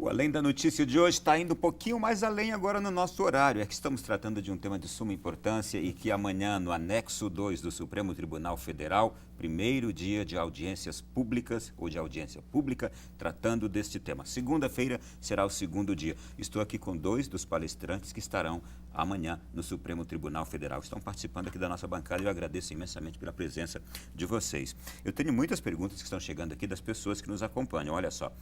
O Além da Notícia de hoje está indo um pouquinho mais além agora no nosso horário. É que estamos tratando de um tema de suma importância e que amanhã, no anexo 2 do Supremo Tribunal Federal, primeiro dia de audiências públicas ou de audiência pública, tratando deste tema. Segunda-feira será o segundo dia. Estou aqui com dois dos palestrantes que estarão amanhã no Supremo Tribunal Federal. Estão participando aqui da nossa bancada e eu agradeço imensamente pela presença de vocês. Eu tenho muitas perguntas que estão chegando aqui das pessoas que nos acompanham. Olha só.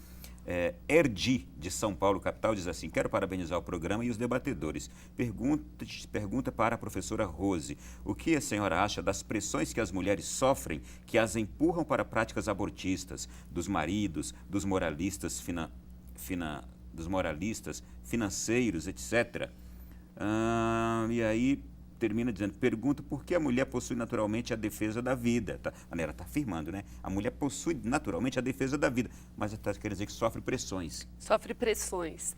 Erdi, de São Paulo, capital, diz assim: quero parabenizar o programa e os debatedores. Pergunta para a professora Rose: o que a senhora acha das pressões que as mulheres sofrem que as empurram para práticas abortistas, dos maridos, dos moralistas, dos moralistas financeiros, etc.? E aí termina dizendo, pergunta por que a mulher possui naturalmente a defesa da vida. Ela está afirmando, né? A mulher possui naturalmente a defesa da vida, mas quer dizer que sofre pressões. Sofre pressões.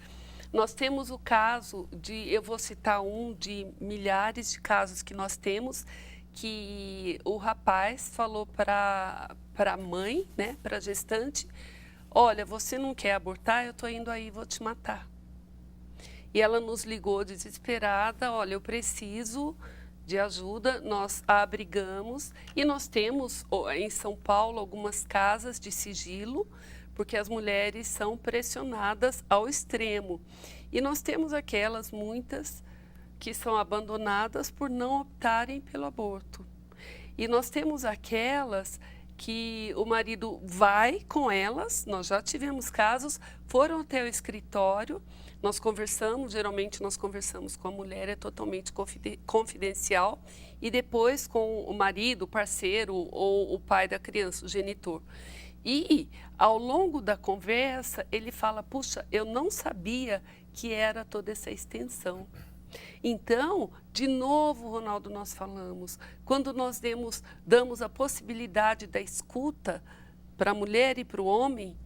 Nós temos o caso eu vou citar um de milhares de casos que nós temos, que o rapaz falou para a mãe, né, para a gestante, olha, você não quer abortar, eu estou indo aí, vou te matar. E ela nos ligou desesperada, olha, eu preciso de ajuda, nós a abrigamos e nós temos em São Paulo algumas casas de sigilo, porque as mulheres são pressionadas ao extremo. E nós temos aquelas, muitas, que são abandonadas por não optarem pelo aborto. E nós temos aquelas que o marido vai com elas, nós já tivemos casos, foram até o escritório, nós conversamos, geralmente nós conversamos com a mulher, é totalmente confidencial, e depois com o marido, o parceiro ou o pai da criança, o genitor. E ao longo da conversa, ele fala, puxa, eu não sabia que era toda essa extensão. Então, de novo, Ronaldo, nós falamos, quando nós damos a possibilidade da escuta para a mulher e para o homem,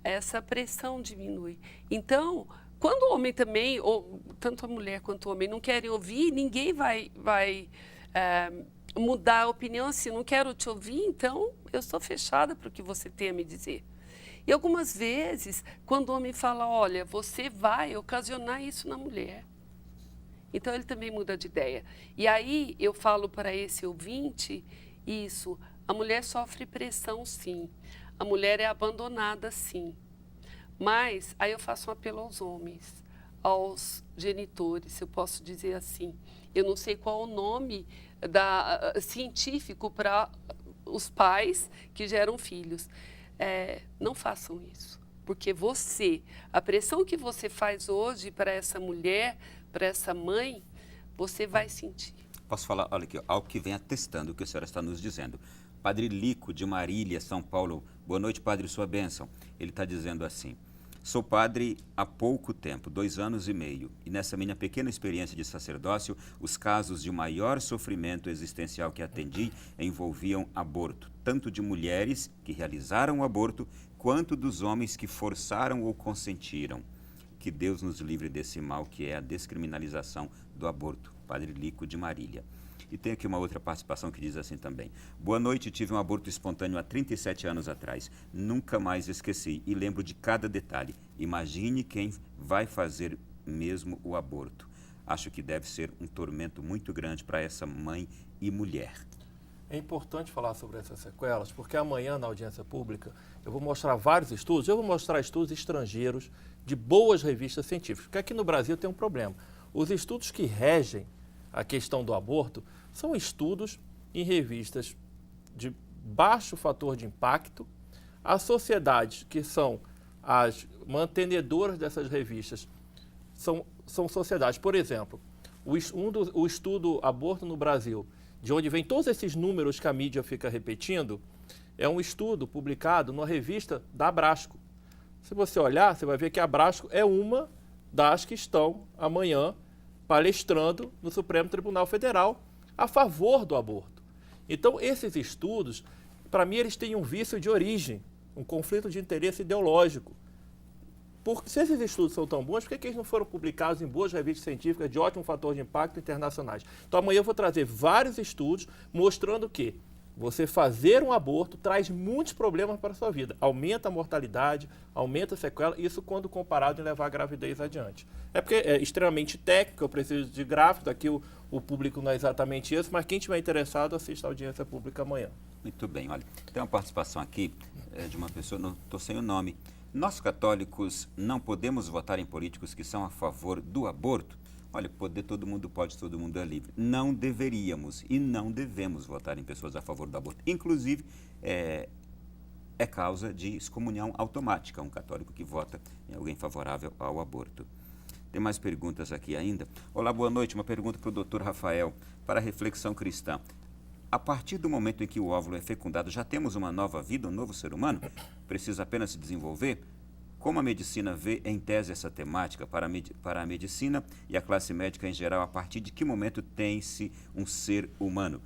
essa pressão diminui. Então, quando o homem também, ou tanto a mulher quanto o homem, não querem ouvir, ninguém vai mudar a opinião assim, não quero te ouvir, então eu estou fechada para o que você tem a me dizer. E algumas vezes, quando o homem fala, olha, você vai ocasionar isso na mulher. Então, ele também muda de ideia. E aí, eu falo para esse ouvinte isso, a mulher sofre pressão, sim. A mulher é abandonada, sim. Mas, aí eu faço um apelo aos homens, aos genitores, se eu posso dizer assim. Eu não sei qual o nome científico para os pais que geram filhos. Não façam isso. Porque a pressão que você faz hoje para essa mulher, para essa mãe, você vai sentir. Posso falar, olha aqui, algo que vem atestando o que a senhora está nos dizendo. Padre Lico, de Marília, São Paulo. Boa noite, padre, sua bênção. Ele está dizendo assim, sou padre há pouco tempo, 2 anos e meio, e nessa minha pequena experiência de sacerdócio, os casos de maior sofrimento existencial que atendi envolviam aborto, tanto de mulheres que realizaram o aborto, quanto dos homens que forçaram ou consentiram. Que Deus nos livre desse mal que é a descriminalização do aborto. Padre Lico, de Marília. E tem aqui uma outra participação que diz assim também. Boa noite, tive um aborto espontâneo há 37 anos atrás. Nunca mais esqueci e lembro de cada detalhe. Imagine quem vai fazer mesmo o aborto. Acho que deve ser um tormento muito grande para essa mãe e mulher. É importante falar sobre essas sequelas, porque amanhã, na audiência pública, eu vou mostrar vários estudos. Eu vou mostrar estudos estrangeiros de boas revistas científicas, porque aqui no Brasil tem um problema. Os estudos que regem a questão do aborto são estudos em revistas de baixo fator de impacto. As sociedades que são as mantenedoras dessas revistas são sociedades, por exemplo, o estudo Aborto no Brasil, de onde vem todos esses números que a mídia fica repetindo, é um estudo publicado numa revista da Abrasco. Se você olhar, você vai ver que a Abrasco é uma das que estão amanhã palestrando no Supremo Tribunal Federal a favor do aborto. Então, esses estudos, para mim, eles têm um vício de origem, um conflito de interesse ideológico. Porque se esses estudos são tão bons, por que eles não foram publicados em boas revistas científicas de ótimo fator de impacto internacionais? Então, amanhã eu vou trazer vários estudos mostrando que Você fazer um aborto traz muitos problemas para a sua vida. Aumenta a mortalidade, aumenta a sequela, isso quando comparado em levar a gravidez adiante. É porque é extremamente técnico, eu preciso de gráficos, aqui o público não é exatamente isso, mas quem estiver interessado, assista a audiência pública amanhã. Muito bem, olha, tem uma participação aqui de uma pessoa, não estou sem o nome. Nós católicos não podemos votar em políticos que são a favor do aborto? Olha, poder todo mundo pode, todo mundo é livre. Não deveríamos e não devemos votar em pessoas a favor do aborto. Inclusive, é causa de excomunhão automática um católico que vota em alguém favorável ao aborto. Tem mais perguntas aqui ainda. Olá, boa noite. Uma pergunta para o Dr. Rafael, para a reflexão cristã. A partir do momento em que o óvulo é fecundado, já temos uma nova vida, um novo ser humano? Precisa apenas se desenvolver? Como a medicina vê, em tese, essa temática para a medicina e a classe médica em geral, a partir de que momento tem-se um ser humano?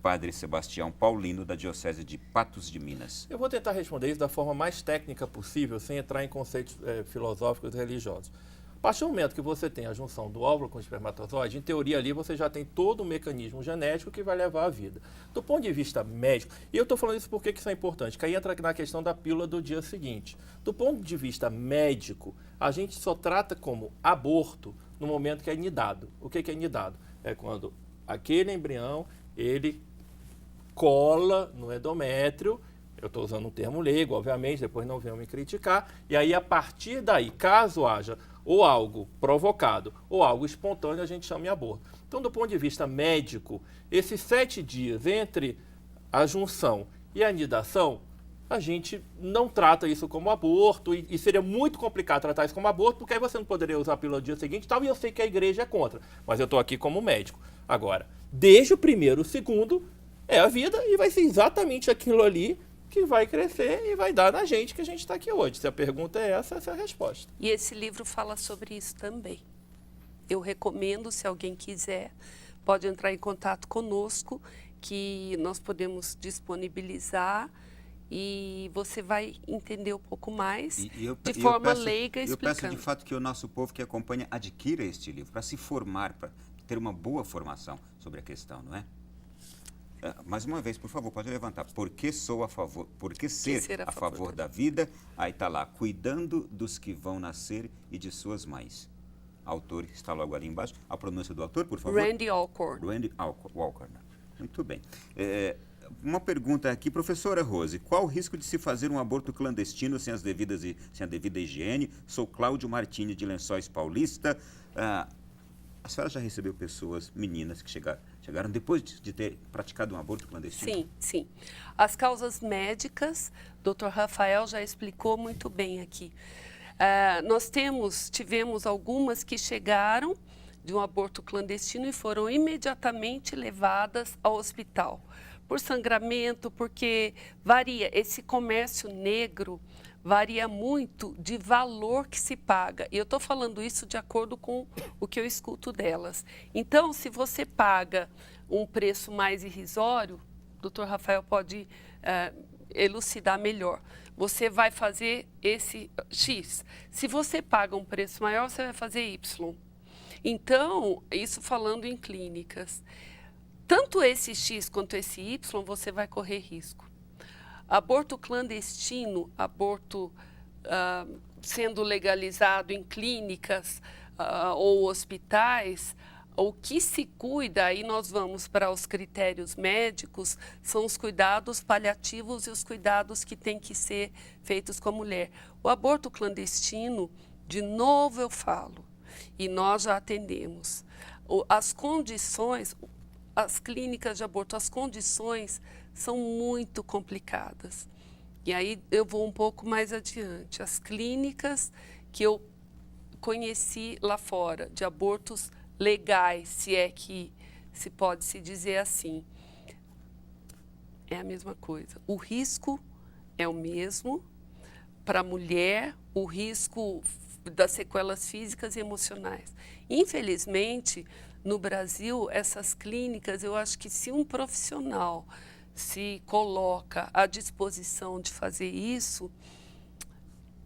Padre Sebastião Paulino, da Diocese de Patos de Minas. Eu vou tentar responder isso da forma mais técnica possível, sem entrar em conceitos filosóficos e religiosos. A partir do momento que você tem a junção do óvulo com o espermatozoide, em teoria ali você já tem todo um mecanismo genético que vai levar à vida. Do ponto de vista médico, e eu estou falando isso porque isso é importante, que aí entra na questão da pílula do dia seguinte. Do ponto de vista médico, a gente só trata como aborto no momento que é nidado. O que é nidado? É quando aquele embrião, ele cola no endométrio. Eu estou usando um termo leigo, obviamente, depois não venham me criticar. E aí, a partir daí, caso haja ou algo provocado ou algo espontâneo, a gente chama de aborto. Então, do ponto de vista médico, esses 7 dias entre a junção e a anidação, a gente não trata isso como aborto e seria muito complicado tratar isso como aborto, porque aí você não poderia usar a pílula no dia seguinte e tal, e eu sei que a igreja é contra, mas eu estou aqui como médico. Agora, desde o primeiro, o segundo, é a vida e vai ser exatamente aquilo ali que vai crescer e vai dar na gente que a gente está aqui hoje. Se a pergunta é essa é a resposta. E esse livro fala sobre isso também. Eu recomendo, se alguém quiser, pode entrar em contato conosco, que nós podemos disponibilizar e você vai entender um pouco mais de forma leiga, explicando. Eu peço de fato que o nosso povo que acompanha adquira este livro, para se formar, para ter uma boa formação sobre a questão, não é? Mais uma vez, por favor, pode levantar. Por que sou a favor? Por que ser a favor da vida? Aí está lá, cuidando dos que vão nascer e de suas mães. Autor está logo ali embaixo. A pronúncia do autor, por favor? Randy Alcorn. Randy Alcorn. Muito bem. Uma pergunta aqui, professora Rose. Qual o risco de se fazer um aborto clandestino sem a devida higiene? Sou Cláudio Martini, de Lençóis Paulista. A senhora já recebeu pessoas, meninas, que chegaram depois de ter praticado um aborto clandestino? Sim, sim. As causas médicas, Dr. Rafael já explicou muito bem aqui. Nós tivemos algumas que chegaram de um aborto clandestino e foram imediatamente levadas ao hospital. Por sangramento, porque varia. Esse comércio negro varia muito de valor que se paga. E eu estou falando isso de acordo com o que eu escuto delas. Então, se você paga um preço mais irrisório, o Dr. Rafael pode elucidar melhor. Você vai fazer esse X. Se você paga um preço maior, você vai fazer Y. Então, isso falando em clínicas. Tanto esse X quanto esse Y, você vai correr risco. Aborto clandestino, aborto sendo legalizado em clínicas ou hospitais, o que se cuida, aí nós vamos para os critérios médicos, são os cuidados paliativos e os cuidados que têm que ser feitos com a mulher. O aborto clandestino, de novo eu falo, e nós já atendemos. As condições, as clínicas de aborto, as condições são muito complicadas. E aí eu vou um pouco mais adiante. As clínicas que eu conheci lá fora, de abortos legais, se é que se pode se dizer assim, é a mesma coisa. O risco é o mesmo para a mulher, o risco das sequelas físicas e emocionais. Infelizmente, no Brasil, essas clínicas, eu acho que se um profissional se coloca à disposição de fazer isso,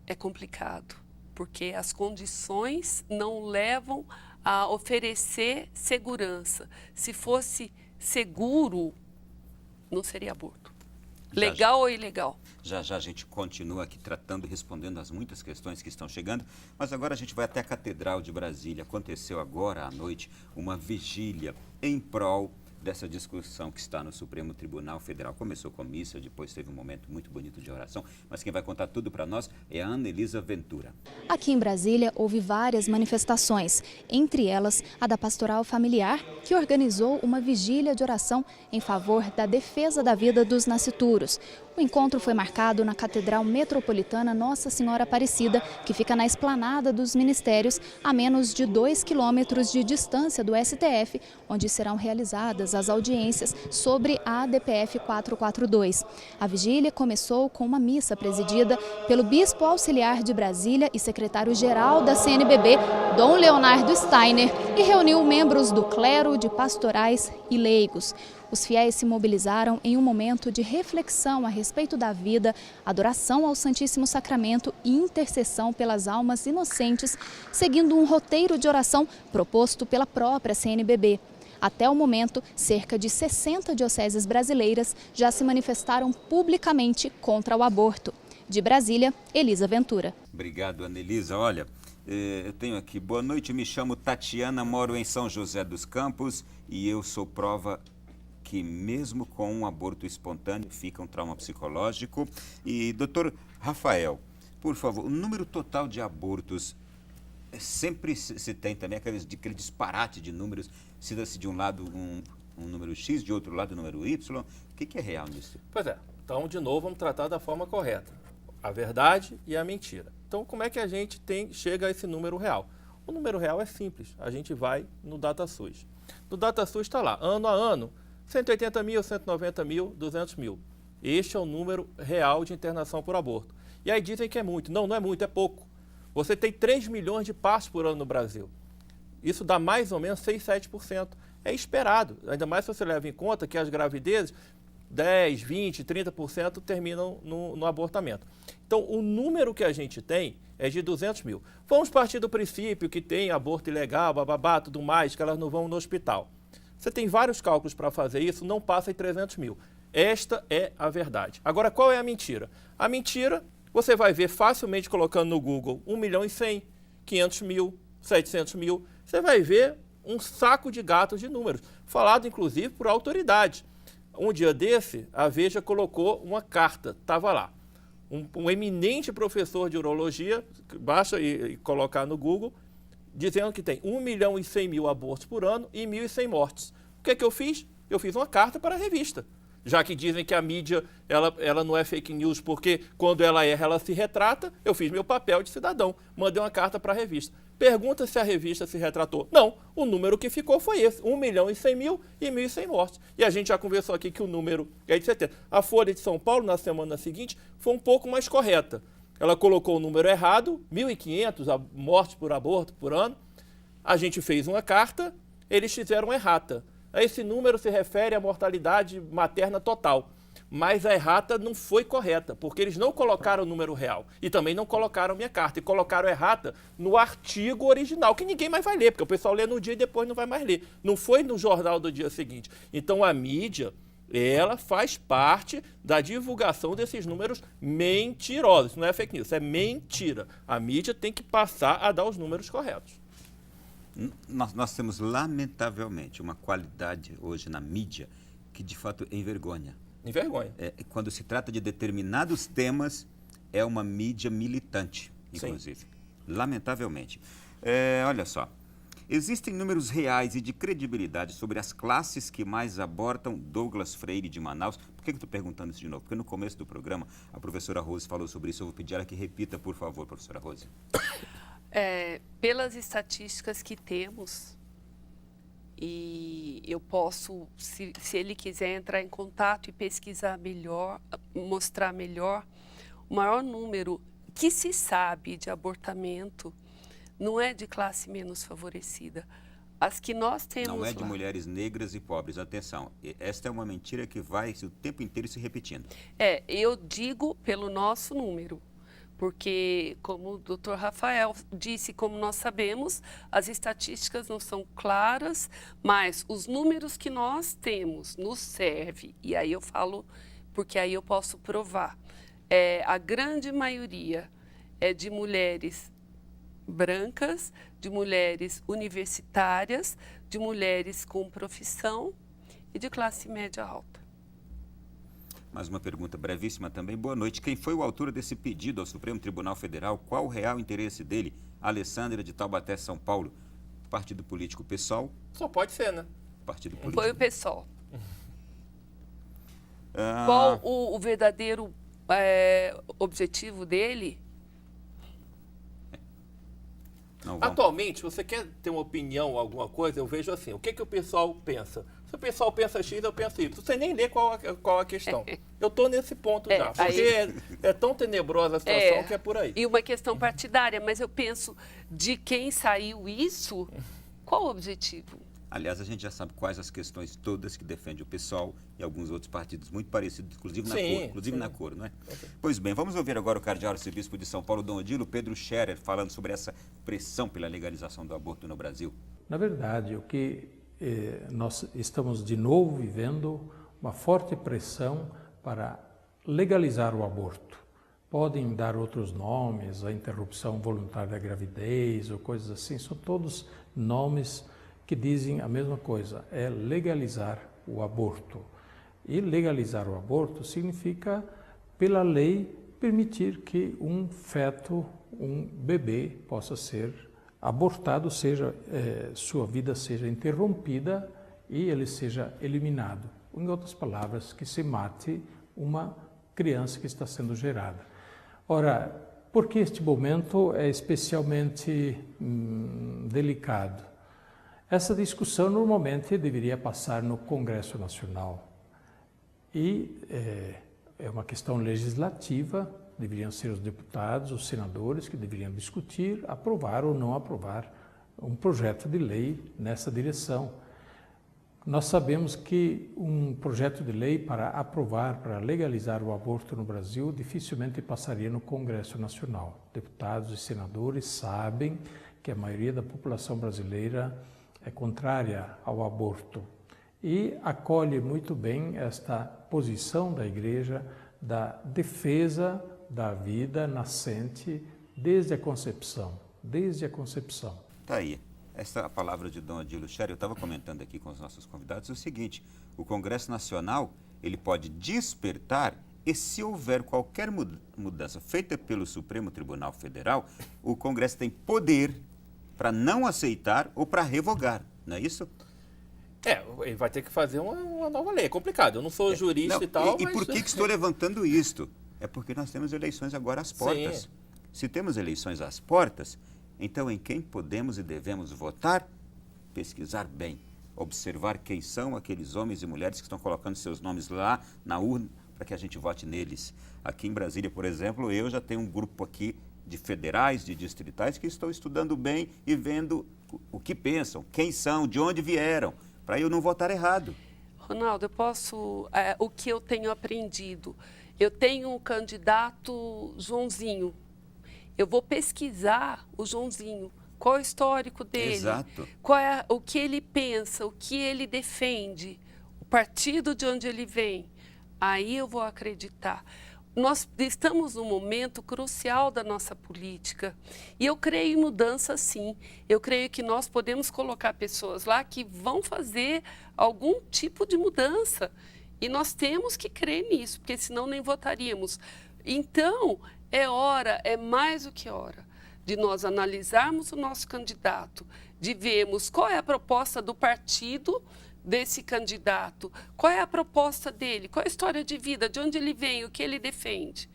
é complicado, porque as condições não levam a oferecer segurança. Se fosse seguro, não seria aborto. Já, Legal ou ilegal? Já já a gente continua aqui tratando e respondendo as muitas questões que estão chegando, mas agora a gente vai até a Catedral de Brasília. Aconteceu agora à noite uma vigília em prol dessa discussão que está no Supremo Tribunal Federal. Começou com missa, depois teve um momento muito bonito de oração, mas quem vai contar tudo para nós é a Anelisa Ventura. Aqui em Brasília houve várias manifestações, entre elas a da Pastoral Familiar, que organizou uma vigília de oração em favor da defesa da vida dos nascituros. O encontro foi marcado na Catedral Metropolitana Nossa Senhora Aparecida, que fica na esplanada dos ministérios, a menos de 2 quilômetros de distância do STF, onde serão realizadas as audiências sobre a ADPF 442. A vigília começou com uma missa presidida pelo Bispo Auxiliar de Brasília e secretário-geral da CNBB, Dom Leonardo Steiner, e reuniu membros do clero, de pastorais e leigos. Os fiéis se mobilizaram em um momento de reflexão a respeito da vida, adoração ao Santíssimo Sacramento e intercessão pelas almas inocentes, seguindo um roteiro de oração proposto pela própria CNBB. Até o momento, cerca de 60 dioceses brasileiras já se manifestaram publicamente contra o aborto. De Brasília, Elisa Ventura. Obrigado, Anelisa. Olha, eu tenho aqui, boa noite, me chamo Tatiana, moro em São José dos Campos e eu sou prova que mesmo com um aborto espontâneo fica um trauma psicológico. E, doutor Rafael, por favor, o número total de abortos, sempre se tem também aquele disparate de números, se dá-se de um lado um número X, de outro lado um número Y, o que é real nisso? Pois é, então de novo vamos tratar da forma correta, a verdade e a mentira. Então como é que a gente chega a esse número real? O número real é simples, a gente vai no DataSUS. No DataSUS está lá, ano a ano, 180 mil, 190 mil, 200 mil. Este é o número real de internação por aborto. E aí dizem que é muito. Não, não é muito, é pouco. Você tem 3 milhões de partos por ano no Brasil. Isso dá mais ou menos 6, 7%. É esperado, ainda mais se você leva em conta que as gravidezes, 10, 20, 30% terminam no abortamento. Então, o número que a gente tem é de 200 mil. Vamos partir do princípio que tem aborto ilegal, bababá, tudo mais, que elas não vão no hospital. Você tem vários cálculos para fazer isso, não passa em 300 mil. Esta é a verdade. Agora, qual é a mentira? A mentira, você vai ver facilmente colocando no Google 1 milhão e 100, 500 mil, 700 mil. Você vai ver um saco de gatos de números, falado inclusive por autoridades. Um dia desse, a Veja colocou uma carta, estava lá. Um eminente professor de urologia, basta e colocar no Google, dizendo que tem 1 milhão e 100 mil abortos por ano e 1.100 mortes. O que é que eu fiz? Eu fiz uma carta para a revista. Já que dizem que a mídia ela não é fake news porque quando ela erra, ela se retrata, eu fiz meu papel de cidadão. Mandei uma carta para a revista. Pergunta se a revista se retratou. Não, o número que ficou foi esse, 1 milhão e 100 mil e 1.100 mortes. E a gente já conversou aqui que o número é de 70. A Folha de São Paulo, na semana seguinte, foi um pouco mais correta. Ela colocou o número errado, 1.500 mortes por aborto por ano. A gente fez uma carta, eles fizeram errata. Esse número se refere à mortalidade materna total. Mas a errata não foi correta, porque eles não colocaram o número real. E também não colocaram minha carta. E colocaram errata no artigo original, que ninguém mais vai ler, porque o pessoal lê no dia e depois não vai mais ler. Não foi no jornal do dia seguinte. Então a mídia, ela faz parte da divulgação desses números mentirosos. Não é fake news, é mentira. A mídia tem que passar a dar os números corretos. Nós temos, lamentavelmente, uma qualidade hoje na mídia que, de fato, envergonha. Envergonha. Quando se trata de determinados temas, é uma mídia militante, inclusive. Sim. Lamentavelmente. Olha só. Existem números reais e de credibilidade sobre as classes que mais abortam. Douglas Freire, de Manaus. Por que eu estou perguntando isso de novo? Porque no começo do programa, a professora Rose falou sobre isso. Eu vou pedir ela que repita, por favor, professora Rose. Pelas estatísticas que temos, e eu posso, se ele quiser entrar em contato e pesquisar melhor, mostrar melhor, o maior número que se sabe de abortamento não é de classe menos favorecida. As que nós temos não é de lá, mulheres negras e pobres. Atenção, esta é uma mentira que vai o tempo inteiro se repetindo. Eu digo pelo nosso número. porque, como o doutor Rafael disse, como nós sabemos, as estatísticas não são claras, mas os números que nós temos nos serve, e aí eu falo, porque aí eu posso provar, a grande maioria é de mulheres brancas, de mulheres universitárias, de mulheres com profissão e de classe média alta. Mais uma pergunta brevíssima também. Boa noite. Quem foi o autor desse pedido ao Supremo Tribunal Federal? Qual o real interesse dele? Alessandra, de Taubaté, São Paulo. Partido político PSOL? Só pode ser, né? Partido político. Foi o PSOL. Qual o verdadeiro objetivo dele? Não, vamos. Atualmente, se você quer ter uma opinião, alguma coisa, eu vejo assim, o que o pessoal pensa? Se o pessoal pensa X, eu penso Y. Você nem lê qual a questão. Eu estou nesse ponto já, porque é tão tenebrosa a situação que é por aí. E uma questão partidária, mas eu penso, de quem saiu isso, qual o objetivo? Aliás, a gente já sabe quais as questões todas que defende o PSOL e alguns outros partidos muito parecidos, inclusive na cor, na cor, não é? Pois bem, vamos ouvir agora o cardeal arcebispo de São Paulo, Dom Odilo Pedro Scherer, falando sobre essa pressão pela legalização do aborto no Brasil. Na verdade, o que nós estamos de novo vivendo uma forte pressão para legalizar o aborto. Podem dar outros nomes, a interrupção voluntária da gravidez ou coisas assim, são todos nomes que dizem a mesma coisa, é legalizar o aborto. E legalizar o aborto significa, pela lei, permitir que um feto, um bebê, possa ser abortado, sua vida seja interrompida e ele seja eliminado. Em outras palavras, que se mate uma criança que está sendo gerada. Ora, por que este momento é especialmente delicado? Essa discussão normalmente deveria passar no Congresso Nacional e é uma questão legislativa, deveriam ser os deputados, os senadores que deveriam discutir, aprovar ou não aprovar um projeto de lei nessa direção. Nós sabemos que um projeto de lei para aprovar, para legalizar o aborto no Brasil, dificilmente passaria no Congresso Nacional. Deputados e senadores sabem que a maioria da população brasileira é contrária ao aborto e acolhe muito bem esta posição da Igreja da defesa da vida nascente desde a concepção, Está aí. Essa é a palavra de Dom Odilo Scherer. Eu estava comentando aqui com os nossos convidados o seguinte, o Congresso Nacional, ele pode despertar e se houver qualquer mudança feita pelo Supremo Tribunal Federal, o Congresso tem poder para não aceitar ou para revogar, não é isso? Ele vai ter que fazer uma nova lei. É complicado. Eu não sou jurista não, e tal, mas... por que estou levantando isto? É porque nós temos eleições agora às portas. Sim. Se temos eleições às portas, então em quem podemos e devemos votar? Pesquisar bem, observar quem são aqueles homens e mulheres que estão colocando seus nomes lá na urna para que a gente vote neles. Aqui em Brasília, por exemplo, eu já tenho um grupo aqui de federais, de distritais, que estou estudando bem e vendo o que pensam, quem são, de onde vieram, para eu não votar errado. Ronaldo, eu posso... o que eu tenho aprendido? Eu tenho um candidato Joãozinho. Eu vou pesquisar o Joãozinho. Qual é o histórico dele? Exato. O que ele pensa, o que ele defende, o partido de onde ele vem. Aí eu vou acreditar. Nós estamos num momento crucial da nossa política e eu creio em mudança, sim. Eu creio que nós podemos colocar pessoas lá que vão fazer algum tipo de mudança e nós temos que crer nisso, porque senão nem votaríamos. Então, é mais do que hora de nós analisarmos o nosso candidato, de vermos qual é a proposta do partido desse candidato, qual é a proposta dele, qual é a história de vida, de onde ele vem, o que ele defende,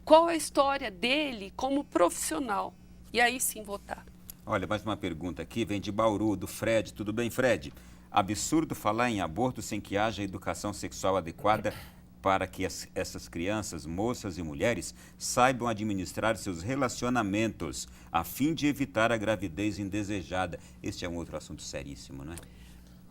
qual é a história dele como profissional, e aí sim votar. Olha, mais uma pergunta aqui, vem de Bauru, do Fred. Tudo bem, Fred? Absurdo falar em aborto sem que haja educação sexual adequada para que essas crianças, moças e mulheres saibam administrar seus relacionamentos a fim de evitar a gravidez indesejada. Este é um outro assunto seríssimo, não é?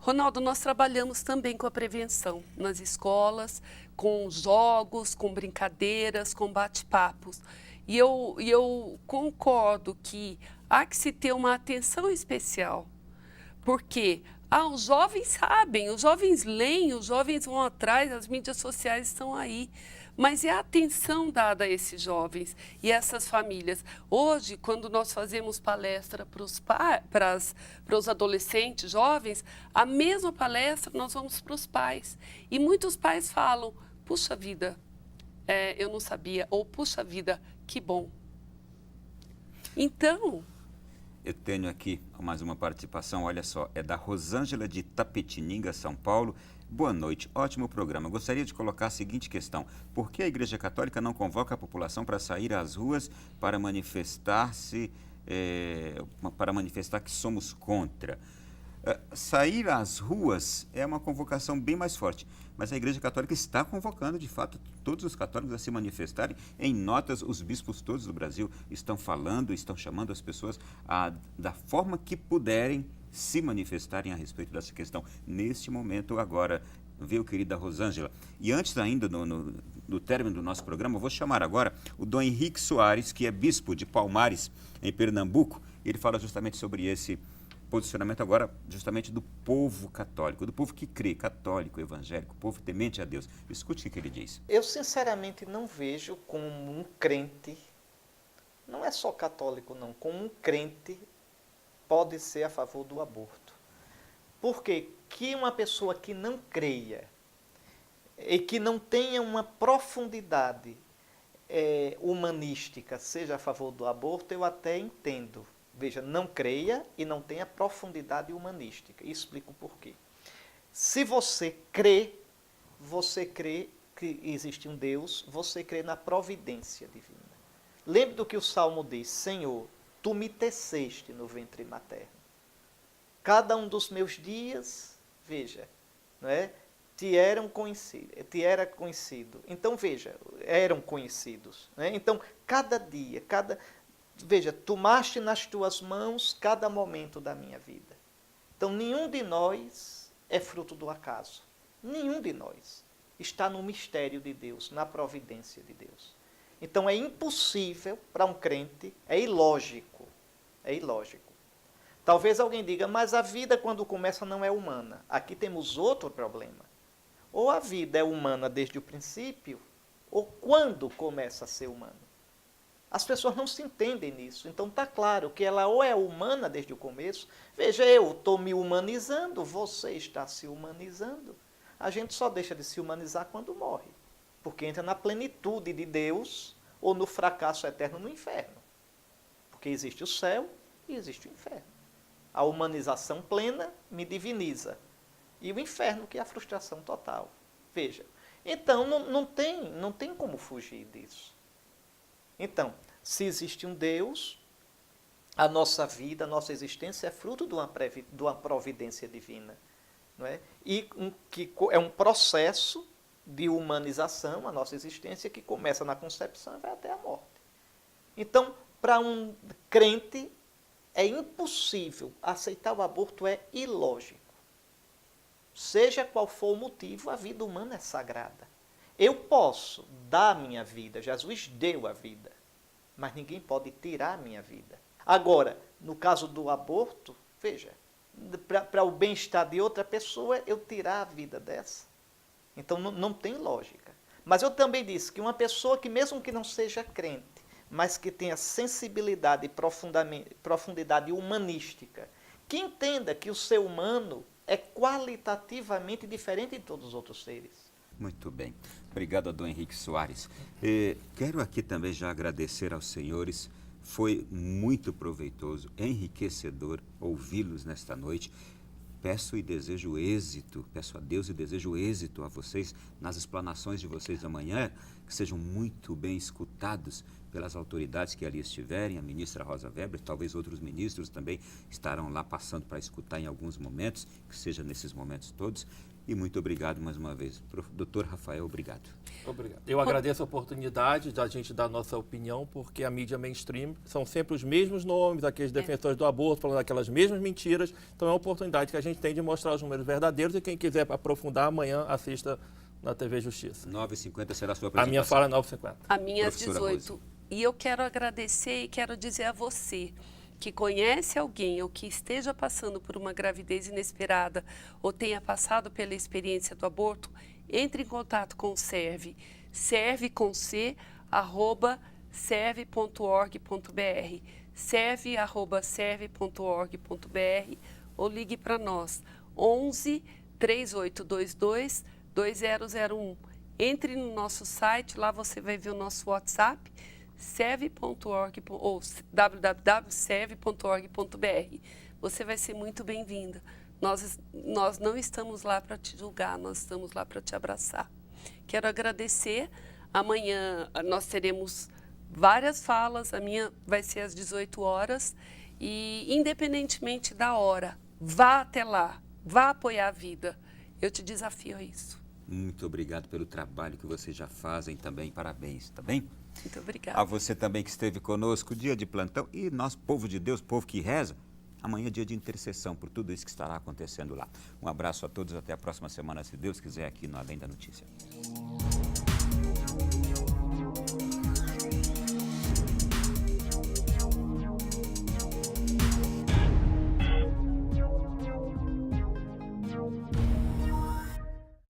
Ronaldo, nós trabalhamos também com a prevenção nas escolas, com jogos, com brincadeiras, com bate-papos. E eu concordo que há que se ter uma atenção especial, porque os jovens sabem, os jovens leem, os jovens vão atrás, as mídias sociais estão aí. Mas é a atenção dada a esses jovens e essas famílias. Hoje, quando nós fazemos palestra para os adolescentes, jovens, a mesma palestra nós vamos para os pais. E muitos pais falam, puxa vida, eu não sabia, ou puxa vida, que bom. Então... Eu tenho aqui mais uma participação, olha só, é da Rosângela de Tapetininga, São Paulo. Boa noite, ótimo programa. Gostaria de colocar a seguinte questão: por que a Igreja Católica não convoca a população para sair às ruas para manifestar-se, para manifestar que somos contra? Sair às ruas é uma convocação bem mais forte, mas a Igreja Católica está convocando, de fato, todos os católicos a se manifestarem. Em notas, os bispos todos do Brasil estão falando, estão chamando as pessoas da forma que puderem se manifestarem a respeito dessa questão. Neste momento, agora, viu, querida Rosângela? E antes ainda, no término do nosso programa, eu vou chamar agora o Dom Henrique Soares, que é bispo de Palmares, em Pernambuco. Ele fala justamente sobre esse posicionamento agora justamente do povo católico, do povo que crê, católico, evangélico, povo temente a Deus. Escute o que ele diz. Eu sinceramente não vejo como um crente, não é só católico não, como um crente pode ser a favor do aborto. Porque que uma pessoa que não creia e que não tenha uma profundidade humanística seja a favor do aborto, eu até entendo. Veja, não creia e não tenha profundidade humanística. E explico por quê. Se você crê que existe um Deus, você crê na providência divina. Lembre do que o Salmo diz: Senhor, tu me teceste no ventre materno. Cada um dos meus dias, veja, não é? Te era conhecido. Então, veja, eram conhecidos. Não é? Então, cada dia, veja, tomaste nas tuas mãos cada momento da minha vida. Então, nenhum de nós é fruto do acaso. Nenhum de nós está no mistério de Deus, na providência de Deus. Então, é impossível para um crente, é ilógico. Talvez alguém diga, mas a vida quando começa não é humana. Aqui temos outro problema. Ou a vida é humana desde o princípio, ou quando começa a ser humana. As pessoas não se entendem nisso. Então está claro que ela ou é humana desde o começo. Veja, eu estou me humanizando, você está se humanizando. A gente só deixa de se humanizar quando morre. Porque entra na plenitude de Deus ou no fracasso eterno no inferno. Porque existe o céu e existe o inferno. A humanização plena me diviniza. E o inferno, que é a frustração total. Veja, então não tem como fugir disso. Então, se existe um Deus, a nossa vida, a nossa existência é fruto de uma providência divina. Não é? E que é um processo de humanização, a nossa existência, que começa na concepção e vai até a morte. Então, para um crente, é impossível aceitar o aborto, é ilógico. Seja qual for o motivo, a vida humana é sagrada. Eu posso dar a minha vida, Jesus deu a vida, mas ninguém pode tirar a minha vida. Agora, no caso do aborto, veja, para o bem-estar de outra pessoa, eu tirar a vida dessa. Então, não tem lógica. Mas eu também disse que uma pessoa que, mesmo que não seja crente, mas que tenha sensibilidade e profundidade humanística, que entenda que o ser humano é qualitativamente diferente de todos os outros seres. Muito bem. Obrigado a Dom Henrique Soares. Quero aqui também já agradecer aos senhores. Foi muito proveitoso, enriquecedor ouvi-los nesta noite. Peço a Deus e desejo êxito a vocês nas explanações de vocês amanhã, que sejam muito bem escutados pelas autoridades que ali estiverem, a ministra Rosa Weber, talvez outros ministros também estarão lá passando para escutar em alguns momentos, que seja nesses momentos todos. E muito obrigado mais uma vez. Doutor Rafael, obrigado. Obrigado. Eu agradeço a oportunidade de a gente dar a nossa opinião, porque a mídia mainstream são sempre os mesmos nomes, aqueles defensores do aborto, falando aquelas mesmas mentiras. Então é uma oportunidade que a gente tem de mostrar os números verdadeiros e quem quiser aprofundar, amanhã assista na TV Justiça. 9h50 será a sua apresentação. A minha fala é 9h50. A minha às 18. E eu quero agradecer e quero dizer a você que conhece alguém ou que esteja passando por uma gravidez inesperada ou tenha passado pela experiência do aborto, entre em contato com o SERV, serve.org.br, serve@serve.org.br, ou ligue para nós, 11 3822 2001. Entre no nosso site, lá você vai ver o nosso WhatsApp, serve.org ou www.serve.org.br. Você vai ser muito bem-vinda. Nós não estamos lá para te julgar, nós estamos lá para te abraçar. Quero agradecer. Amanhã nós teremos várias falas, a minha vai ser às 18 horas. E, independentemente da hora, vá até lá, vá apoiar a vida. Eu te desafio a isso. Muito obrigado pelo trabalho que vocês já fazem também. Parabéns, tá bem? Muito obrigada. A você também que esteve conosco, dia de plantão. E nós, povo de Deus, povo que reza, amanhã é dia de intercessão por tudo isso que estará acontecendo lá. Um abraço a todos, até a próxima semana, se Deus quiser, aqui no Além da Notícia.